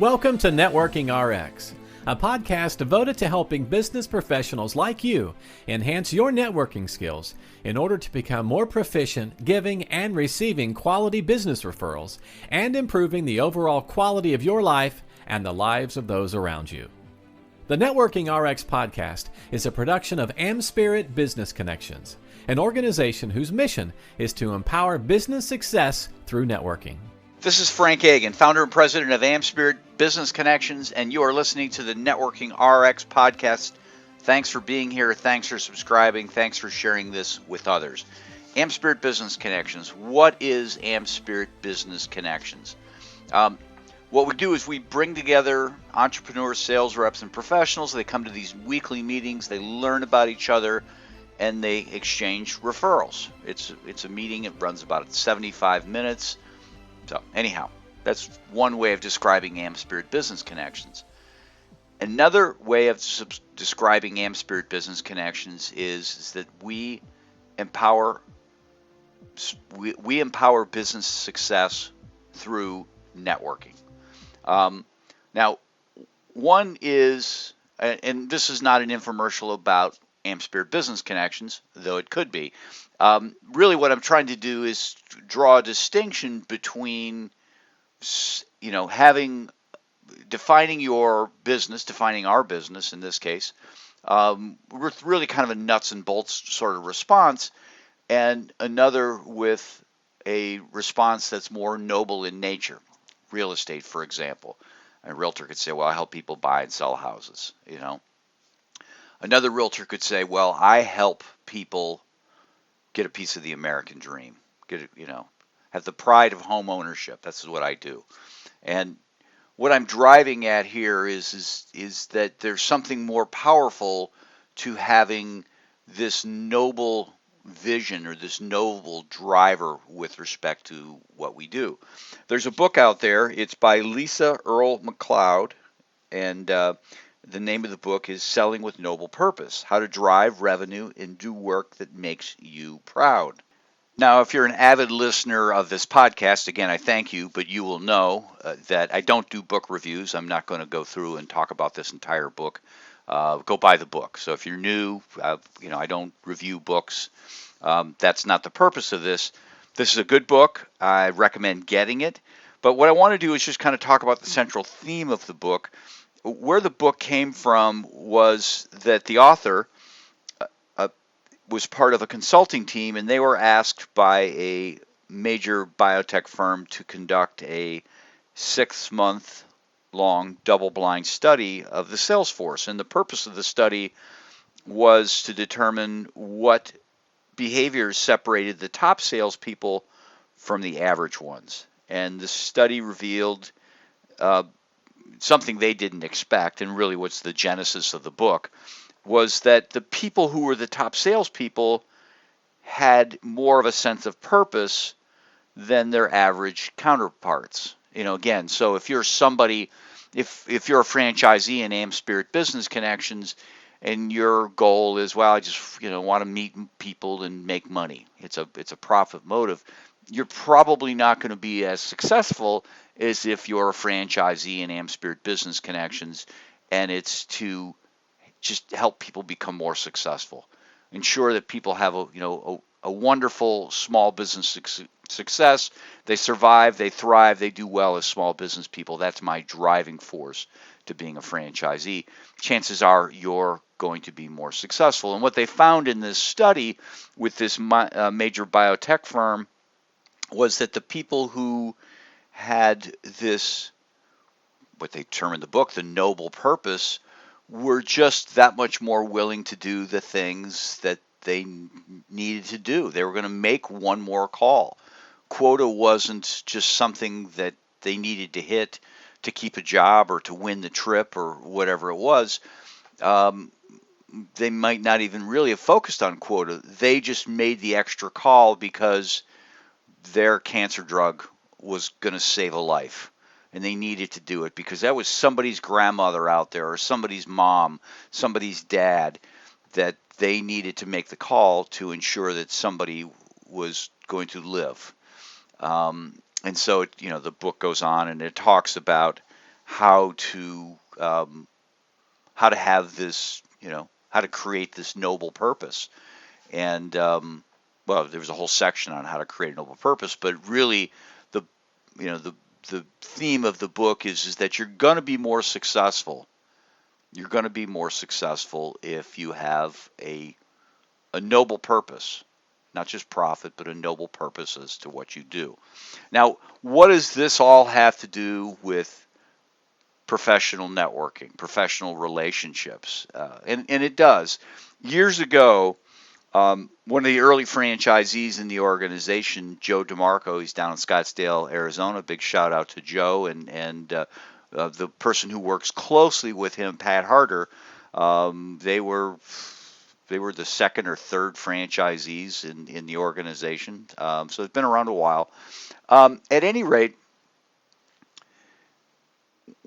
Welcome to Networking RX, a podcast devoted to helping business professionals like you enhance your networking skills in order to become more proficient giving and receiving quality business referrals and improving the overall quality of your life and the lives of those around you. The Networking RX podcast is a production of AmSpirit Business Connections, an organization whose mission is to empower business success through networking. This is Frank Agin, founder and president of AmSpirit Business Connections, and you are listening to the Networking RX podcast. Thanks for being here. Thanks for subscribing. Thanks for sharing this with others. AmSpirit Business Connections. What is AmSpirit Business Connections? What we do is we bring together entrepreneurs, sales reps, and professionals. They come to these weekly meetings. They learn about each other, and they exchange referrals. It's a meeting. It runs about 75 minutes. So anyhow, that's one way of describing AmSpirit Business Connections. Another way of describing AmSpirit Business Connections is that we empower business success through networking. Now, one is, and this is not an infomercial about AmSpirit Business Connections, though it could be. Really what I'm trying to do is draw a distinction between, defining our business in this case, with really kind of a nuts and bolts sort of response, and another with a response that's more noble in nature. Real estate, for example. A realtor could say, well, I help people buy and sell houses, Another realtor could say, well, I help people get a piece of the American dream, have the pride of home ownership. That's what I do. And what I'm driving at here is that there's something more powerful to having this noble vision or this noble driver with respect to what we do. There's a book out there. It's by Lisa Earle McLeod, and the name of the book is Selling with Noble Purpose: How to Drive Revenue and Do Work That Makes You Proud. Now, if you're an avid listener of this podcast, again, I thank you, but you will know that I don't do book reviews. I'm not going to go through and talk about this entire book. Go buy the book. So if you're new, I don't review books. That's not the purpose of this. This is a good book. I recommend getting it. But what I want to do is just kind of talk about the central theme of the book. Where the book came from was that the author was part of a consulting team, and they were asked by a major biotech firm to conduct a 6-month-long double-blind study of the sales force. And the purpose of the study was to determine what behaviors separated the top salespeople from the average ones. And the study revealed something they didn't expect, and really what's the genesis of the book, was that the people who were the top salespeople had more of a sense of purpose than their average counterparts. Again, so if you're somebody, if you're a franchisee in AmSpirit Business Connections, and your goal is, well, I just want to meet people and make money. It's a profit motive. You're probably not going to be as successful as if you're a franchisee in AmSpirit Business Connections, and it's to just help people become more successful. Ensure that people have a wonderful small business success. They survive, they thrive, they do well as small business people. That's my driving force to being a franchisee. Chances are you're going to be more successful. And what they found in this study with this major biotech firm was that the people who had this, what they term in the book, the noble purpose, were just that much more willing to do the things that they needed to do. They were going to make one more call. Quota wasn't just something that they needed to hit to keep a job or to win the trip or whatever it was. They might not even really have focused on quota. They just made the extra call because their cancer drug was going to save a life. And they needed to do it because that was somebody's grandmother out there or somebody's mom, somebody's dad, that they needed to make the call to ensure that somebody was going to live. And so, the book goes on and it talks about how to have this, how to create this noble purpose. And well, there was a whole section on how to create a noble purpose, but really, the you know the theme of the book is that you're going to be more successful. You're going to be more successful if you have a noble purpose, not just profit, but a noble purpose as to what you do. Now, what does this all have to do with professional networking, professional relationships? And it does. Years ago, one of the early franchisees in the organization, Joe DeMarco, he's down in Scottsdale, Arizona. Big shout out to Joe and the person who works closely with him, Pat Harder. They were the second or third franchisees in the organization, so it's been around a while. At any rate,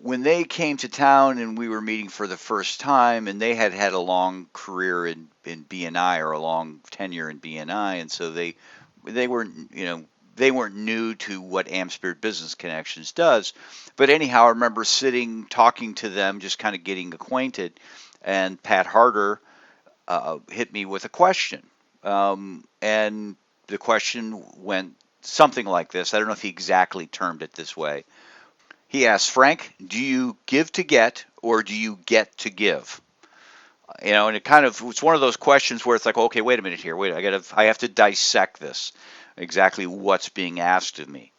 when they came to town and we were meeting for the first time, and they had a long career in BNI, or a long tenure in BNI, and so they weren't they weren't new to what AmSpirit Business Connections does. But anyhow, I remember sitting talking to them, just kind of getting acquainted, and Pat Harder hit me with a question, and the question went something like this. I don't know if he exactly termed it this way. He asked, Frank, do you give to get, or do you get to give? And it's one of those questions where it's like, okay, wait a minute here. I have to dissect this. Exactly what's being asked of me.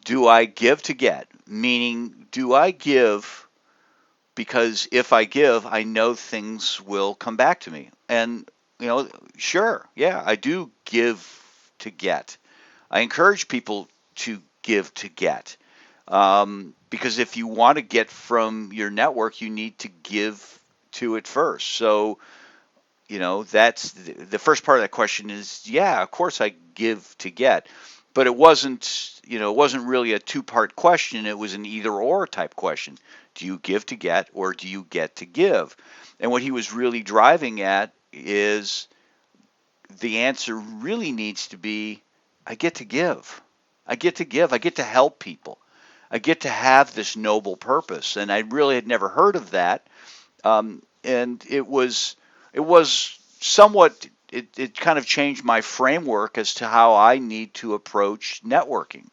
Do I give to get? Meaning, do I give because if I give, I know things will come back to me? And, sure, yeah, I do give to get. I encourage people to give to get. Because if you want to get from your network, you need to give to it first. So, that's the first part of that question is, yeah, of course I give to get. But it wasn't really a two-part question. It was an either-or type question. Do you give to get, or do you get to give? And what he was really driving at is the answer really needs to be, I get to give. I get to give. I get to help people. I get to have this noble purpose, and I really had never heard of that. And it was somewhat. It kind of changed my framework as to how I need to approach networking.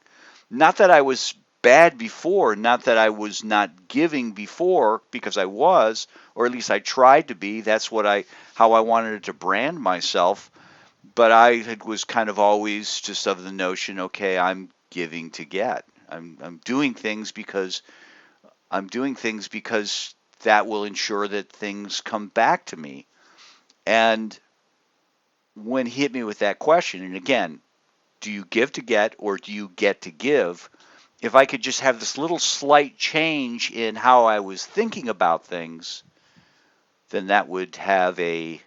Not that I was bad before, not that I was not giving before, because I was, or at least I tried to be. That's how I wanted to brand myself. But was kind of always just of the notion, okay, I'm giving to get. I'm doing things because that will ensure that things come back to me. And when he hit me with that question, and again, do you give to get, or do you get to give? If I could just have this little slight change in how I was thinking about things, then that would have a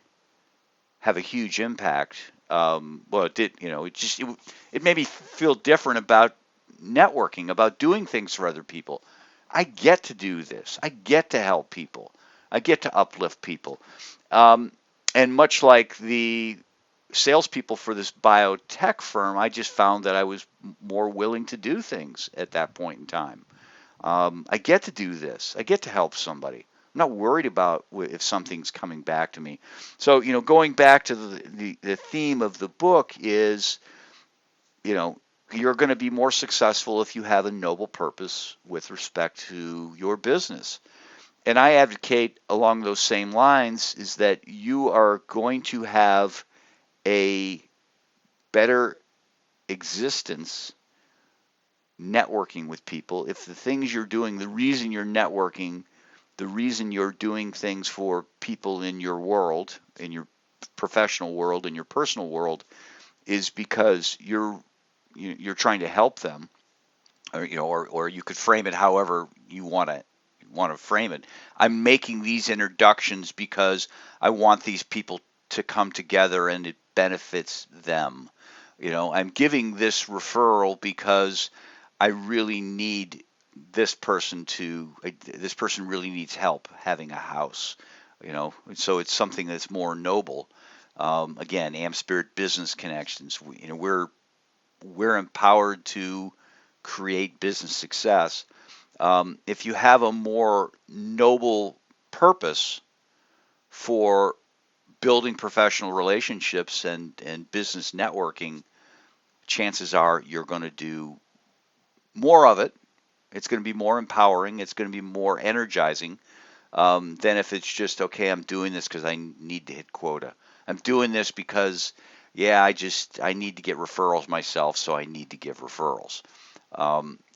huge impact. Well, it did. It made me feel different about networking, about doing things for other people. I get to do this. I get to help people. I get to uplift people. And much like the salespeople for this biotech firm, I just found that I was more willing to do things at that point in time. I get to do this. I get to help somebody. I'm not worried about if something's coming back to me. So, going back to the theme of the book is, you're going to be more successful if you have a noble purpose with respect to your business. And I advocate along those same lines is that you are going to have a better existence networking with people if the things you're doing, the reason you're networking, the reason you're doing things for people in your world, in your professional world, in your personal world, is because you're trying to help them, or you could frame it however you want to frame it. I'm making these introductions because I want these people to come together and it benefits them. I'm giving this referral because I really need this person really needs help having a house, so it's something that's more noble. Again, AmSpirit Business Connections, we're empowered to create business success. If you have a more noble purpose for building professional relationships and business networking, chances are you're going to do more of it. It's going to be more empowering. It's going to be more energizing than if it's just, okay, I'm doing this because I need to hit quota. I'm doing this because, yeah, I need to get referrals myself, so I need to give referrals.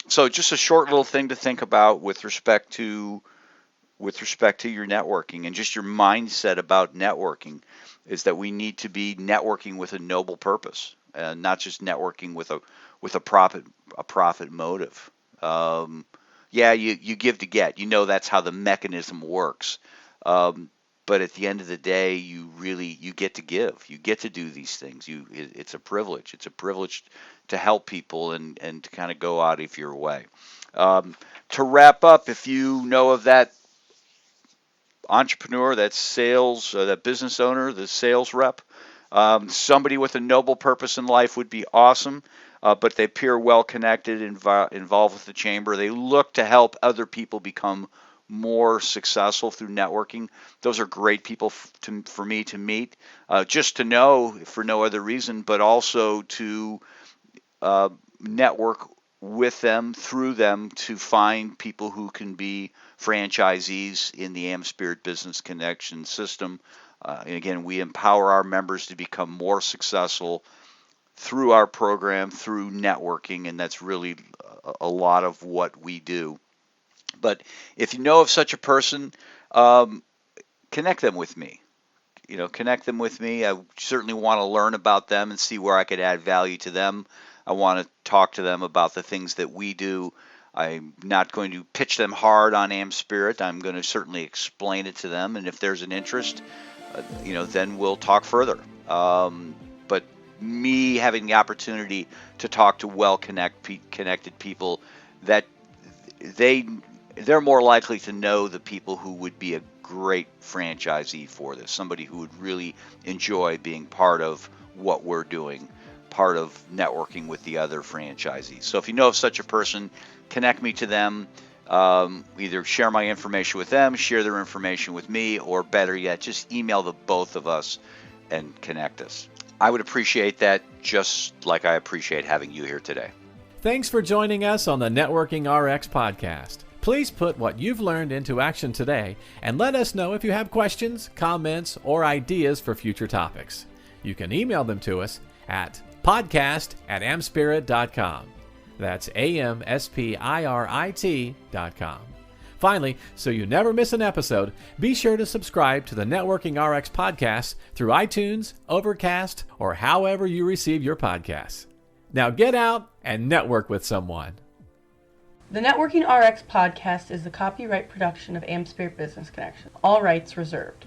So just a short little thing to think about with respect to your networking and just your mindset about networking is that we need to be networking with a noble purpose, and not just networking with a profit motive. Yeah, you give to get. That's how the mechanism works. But at the end of the day, you get to give. You get to do these things. It's a privilege. It's a privilege to help people and to kind of go out of your way. To wrap up, if you know of that entrepreneur, that sales, that business owner, the sales rep, somebody with a noble purpose in life would be awesome. But they appear well connected, involved with the chamber. They look to help other people become more successful through networking. Those are great people for me to meet, just to know for no other reason, but also to network with them, through them, to find people who can be franchisees in the AmSpirit Business Connection system. And again, we empower our members to become more successful through our program, through networking, and that's really a lot of what we do. But if you know of such a person, connect them with me. Connect them with me. I certainly want to learn about them and see where I could add value to them. I want to talk to them about the things that we do. I'm not going to pitch them hard on AmSpirit. I'm going to certainly explain it to them, and if there's an interest, then we'll talk further. But me having the opportunity to talk to connected people, that they're more likely to know the people who would be a great franchisee for this, somebody who would really enjoy being part of what we're doing, part of networking with the other franchisees. So if you know of such a person, connect me to them. Either share my information with them, share their information with me, or better yet, just email the both of us and connect us. I would appreciate that, just like I appreciate having you here today. Thanks for joining us on the Networking RX podcast. Please put what you've learned into action today and let us know if you have questions, comments, or ideas for future topics. You can email them to us at podcast@amspirit.com. That's AmSpirit.com. Finally, so you never miss an episode, be sure to subscribe to the Networking RX podcast through iTunes, Overcast, or however you receive your podcasts. Now get out and network with someone. The Networking RX podcast is the copyright production of AmSpirit Business Connection. All rights reserved.